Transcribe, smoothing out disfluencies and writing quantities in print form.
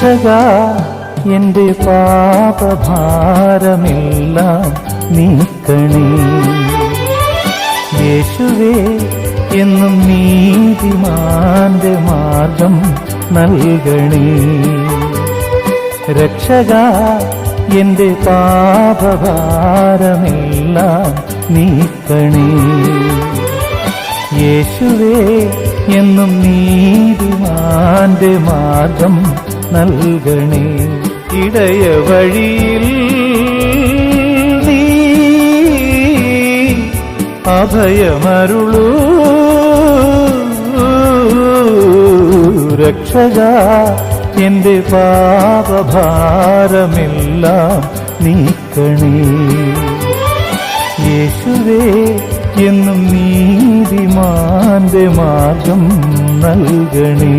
രക്ഷകാ എന്റെ പാപഭാരമെല്ലാം നീക്കണേ. യേശുവേ എന്നും നീതിമാന്റെ മാർഗം നൽകണേ. രക്ഷകാ എന്റെ പാപഭാരമെല്ലാം നീക്കണേ. യേശുവേ എന്നും നീതിമാന്റെ മാർഗം നൽകണേ. ഇടയ വഴിയിൽ നീ അഭയമരുളൂ. രക്ഷകാ എന്റെ പാപഭാരമെല്ലാം നീക്കണേ. യേശുവേ എന്നും നീതിമാന്റെ മാർഗം നൽകണേ.